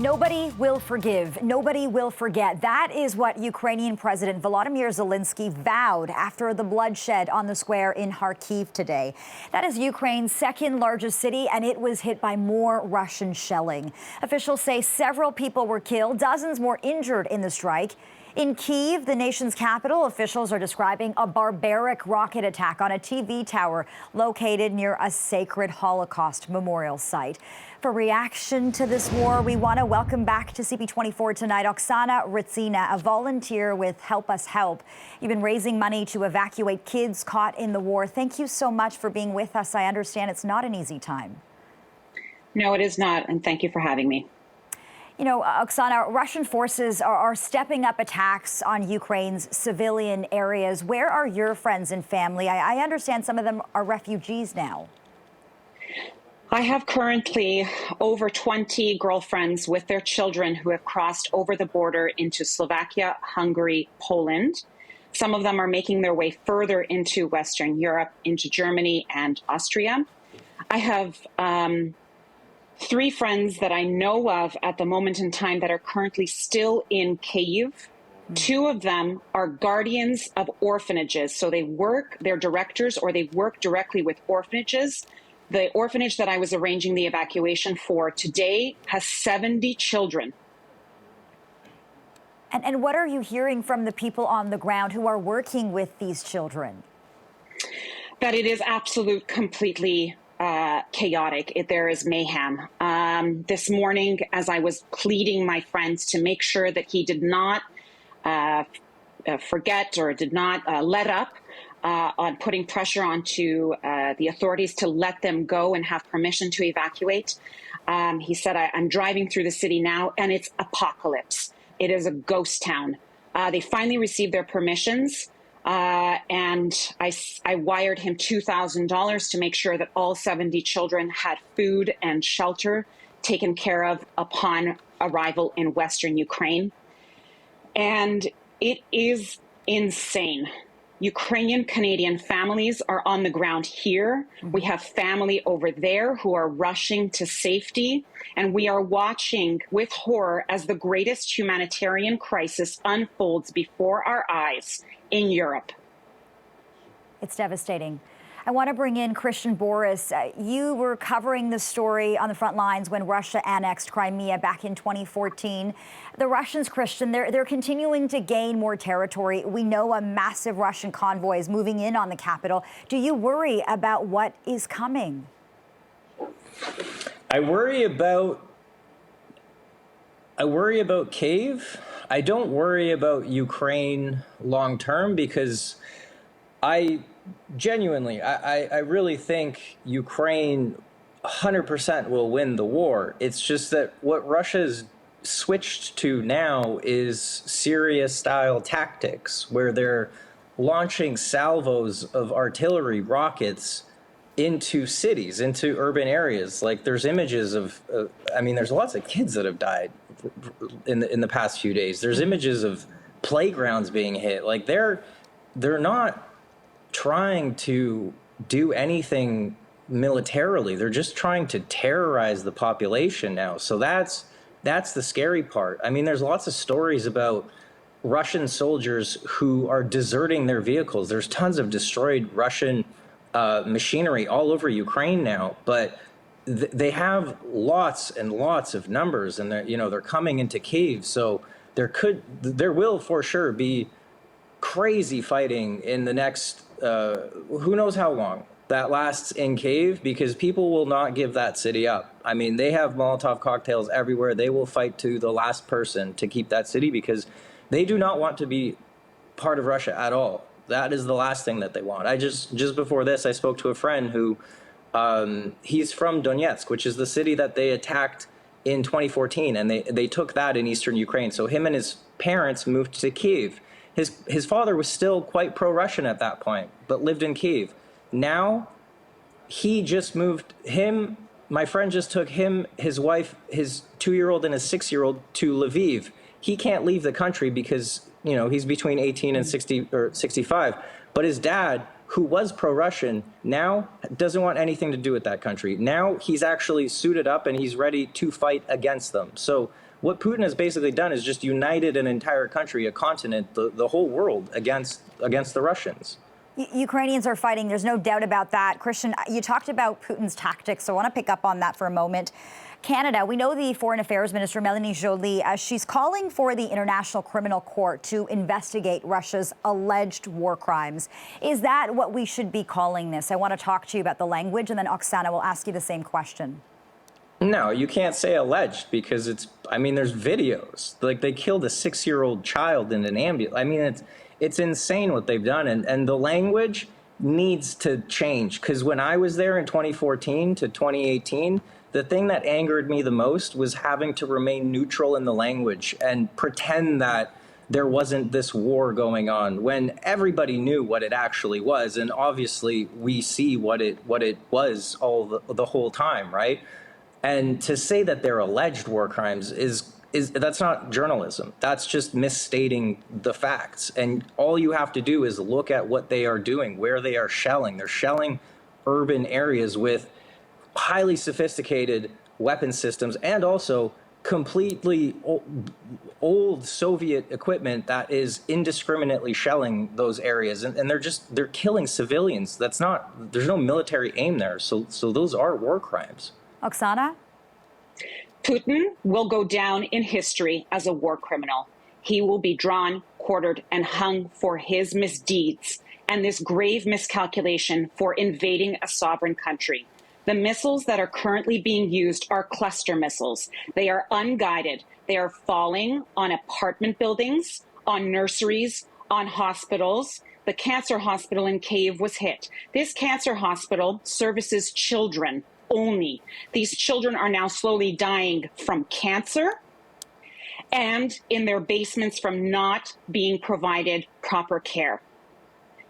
Nobody will forgive. Nobody will forget. That is what Ukrainian President Volodymyr Zelensky vowed after the bloodshed on the square in Kharkiv today. That is Ukraine's second largest city, and it was hit by more Russian shelling. Officials say several people were killed, dozens more injured in the strike. In Kyiv, the nation's capital, officials are describing a barbaric rocket attack on a TV tower located near a sacred Holocaust memorial site. For reaction to this war, we want to welcome back to CP24 tonight Oksana Ritsina, a volunteer with Help Us Help. You've been raising money to evacuate kids caught in the war. Thank you so much for being with us. I understand it's not an easy time. No, it is not, and thank you for having me. You know, Oksana, Russian forces are stepping up attacks on Ukraine's civilian areas. Where are your friends and family? I understand some of them are refugees now. I have currently over 20 girlfriends with their children who have crossed over the border into Slovakia, Hungary, Poland. Some of them are making their way further into Western Europe, into Germany and Austria. I have 3 friends that I know of at the moment in time that are currently still in Kyiv. 2 of them are guardians of orphanages. So they're directors, or they work directly with orphanages. The orphanage that I was arranging the evacuation for today has 70 children. And what are you hearing from the people on the ground who are working with these children? That it is completely chaotic. There is mayhem. This morning, as I was pleading my friends to make sure that he did not forget or did not let up on putting pressure onto the authorities to let them go and have permission to evacuate, he said, I'm driving through the city now, and it's apocalypse. It is a ghost town. They finally received their permissions. And I wired him $2,000 to make sure that all 70 children had food and shelter taken care of upon arrival in Western Ukraine. And it is insane. Ukrainian Canadian families are on the ground here. We have family over there who are rushing to safety. And we are watching with horror as the greatest humanitarian crisis unfolds before our eyes in Europe. It's devastating. I want to bring in Christian Boris. You were covering the story on the front lines when Russia annexed Crimea back in 2014. The Russians, Christian, they're continuing to gain more territory. We know a massive Russian convoy is moving in on the capital. Do you worry about what is coming? I worry about Kyiv. I don't worry about Ukraine long term, because I really think Ukraine 100% will win the war. It's just that what Russia's switched to now is Syria-style tactics, where they're launching salvos of artillery rockets into cities, into urban areas. Like, there's images of, there's lots of kids that have died in the past few days. There's images of playgrounds being hit. Like, they're not trying to do anything militarily. They're just trying to terrorize the population now. So that's the scary part. I mean, there's lots of stories about Russian soldiers who are deserting their vehicles. There's tons of destroyed Russian machinery all over Ukraine now, but they have lots and lots of numbers, and they're coming into Kyiv. So there will for sure be crazy fighting in the next who knows how long that lasts in Kyiv, because people will not give that city up. I mean, they have Molotov cocktails everywhere. They will fight to the last person to keep that city, because they do not want to be part of Russia at all. That is the last thing that they want. Just before this, I spoke to a friend who he's from Donetsk, which is the city that they attacked in 2014, and they took that in eastern Ukraine. So him and his parents moved to Kyiv. His father was still quite pro-Russian at that point, but lived in Kyiv. Now, he just moved my friend just took him, his wife, his 2-year-old and his 6-year-old to Lviv. He can't leave the country because, he's between 18 and 60 or 65. But his dad, who was pro-Russian, now doesn't want anything to do with that country. Now he's actually suited up and he's ready to fight against them. So what Putin has basically done is just united an entire country, a continent, the whole world against the Russians. Ukrainians are fighting. There's no doubt about that. Christian, you talked about Putin's tactics, so I want to pick up on that for a moment. Canada, we know the Foreign Affairs Minister, Melanie Joly, she's calling for the International Criminal Court to investigate Russia's alleged war crimes. Is that what we should be calling this? I want to talk to you about the language, and then Oksana will ask you the same question. No, you can't say alleged because there's videos. Like, they killed a 6-year-old child in an ambulance. I mean, it's insane what they've done. And the language needs to change, because when I was there in 2014 to 2018, the thing that angered me the most was having to remain neutral in the language and pretend that there wasn't this war going on when everybody knew what it actually was. And obviously we see what it was the whole time, right? And to say that they're alleged war crimes is that's not journalism. That's just misstating the facts. And all you have to do is look at what they are doing, where they are shelling. They're shelling urban areas with highly sophisticated weapon systems and also completely old Soviet equipment that is indiscriminately shelling those areas. And they're killing civilians. There's no military aim there. So those are war crimes. Oksana? Putin will go down in history as a war criminal. He will be drawn, quartered, and hung for his misdeeds and this grave miscalculation for invading a sovereign country. The missiles that are currently being used are cluster missiles. They are unguided. They are falling on apartment buildings, on nurseries, on hospitals. The cancer hospital in Kyiv was hit. This cancer hospital services children only. These children are now slowly dying from cancer and in their basements from not being provided proper care.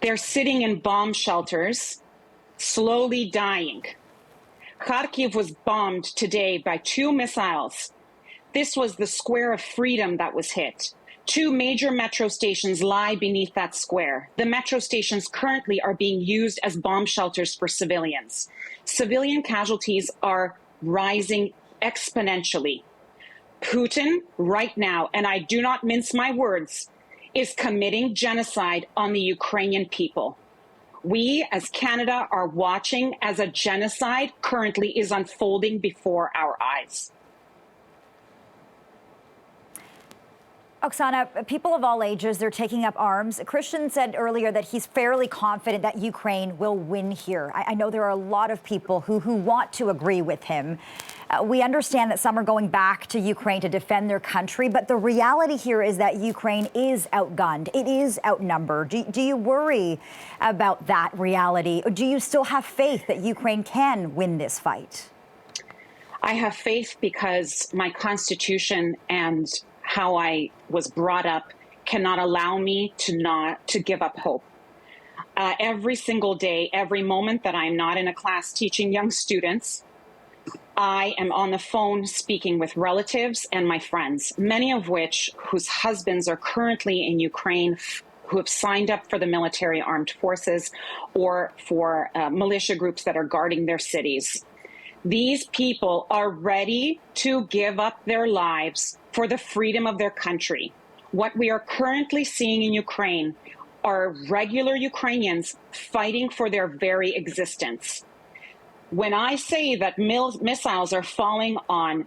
They're sitting in bomb shelters, slowly dying. Kharkiv was bombed today by 2 missiles. This was the Square of Freedom that was hit. 2 major metro stations lie beneath that square. The metro stations currently are being used as bomb shelters for civilians. Civilian casualties are rising exponentially. Putin, right now, and I do not mince my words, is committing genocide on the Ukrainian people. We, as Canada, are watching as a genocide currently is unfolding before our eyes. Oksana, people of all ages, they're taking up arms. Christian said earlier that he's fairly confident that Ukraine will win here. I know there are a lot of people who want to agree with him. We understand that some are going back to Ukraine to defend their country, but the reality here is that Ukraine is outgunned. It is outnumbered. Do you worry about that reality? Or do you still have faith that Ukraine can win this fight? I have faith because my constitution and how I was brought up cannot allow me to give up hope. Every single day, every moment that I'm not in a class teaching young students, I am on the phone speaking with relatives and my friends, many of which whose husbands are currently in Ukraine, who have signed up for the military armed forces or for militia groups that are guarding their cities. These people are ready to give up their lives for the freedom of their country. What we are currently seeing in Ukraine are regular Ukrainians fighting for their very existence. When I say that missiles are falling on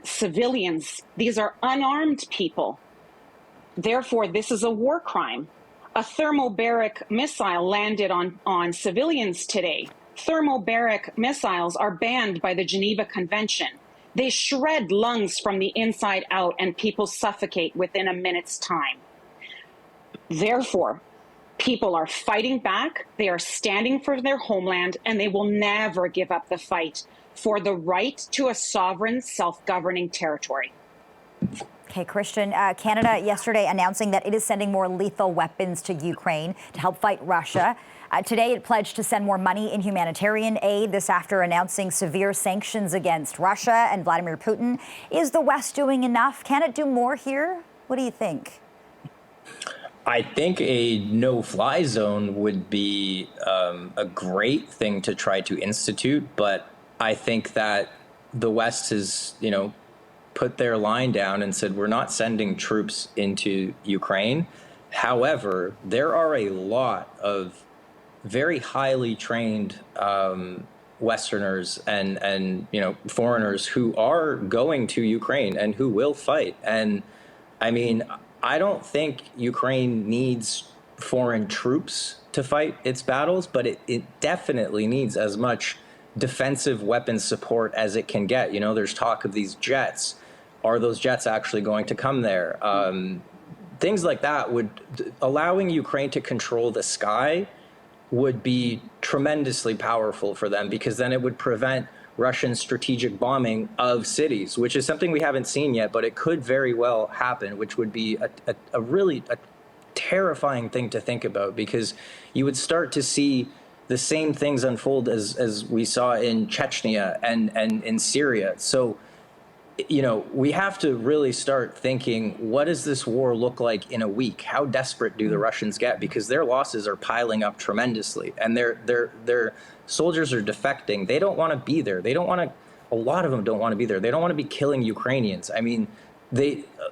civilians, these are unarmed people. Therefore, this is a war crime. A thermobaric missile landed on civilians today. Thermobaric missiles are banned by the Geneva Convention. They shred lungs from the inside out and people suffocate within a minute's time. Therefore, people are fighting back, they are standing for their homeland, and they will never give up the fight for the right to a sovereign, self-governing territory. Okay, Christian, Canada yesterday announcing that it is sending more lethal weapons to Ukraine to help fight Russia. Today, it pledged to send more money in humanitarian aid, this after announcing severe sanctions against Russia and Vladimir Putin. Is the West doing enough? Can it do more here? What do you think? I think a no-fly zone would be a great thing to try to institute, but I think that the West has, put their line down and said, we're not sending troops into Ukraine. However, there are a lot of very highly trained Westerners and foreigners who are going to Ukraine and who will fight. And I mean, I don't think Ukraine needs foreign troops to fight its battles, but it definitely needs as much defensive weapons support as it can get. There's talk of these jets. Are those jets actually going to come there? Things like that allowing Ukraine to control the sky would be tremendously powerful for them, because then it would prevent Russian strategic bombing of cities, which is something we haven't seen yet, but it could very well happen, which would be a really terrifying thing to think about, because you would start to see the same things unfold as we saw in Chechnya and in Syria. So we have to really start thinking, what does this war look like in a week? How desperate do the Russians get? Because their losses are piling up tremendously, and their soldiers are defecting. They don't want to be there. A lot of them don't want to be there. They don't want to be killing Ukrainians. I mean,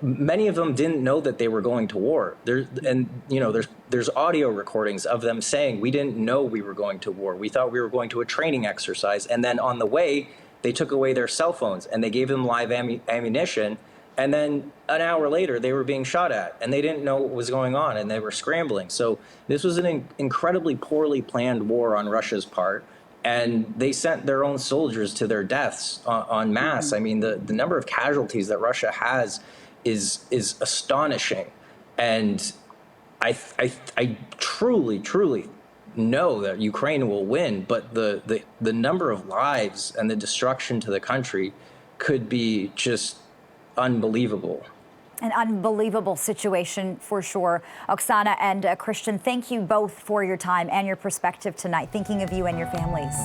many of them didn't know that they were going to war. There's audio recordings of them saying, we didn't know we were going to war. We thought we were going to a training exercise. And then on the way, they took away their cell phones and they gave them live ammunition. And then an hour later, they were being shot at and they didn't know what was going on and they were scrambling. So this was an incredibly poorly planned war on Russia's part. And they sent their own soldiers to their deaths en masse. I mean, the number of casualties that Russia has is astonishing. And I truly know that Ukraine will win, but the number of lives and the destruction to the country could be just unbelievable. An unbelievable situation for sure. Oksana and Christian, thank you both for your time and your perspective tonight. Thinking of you and your families.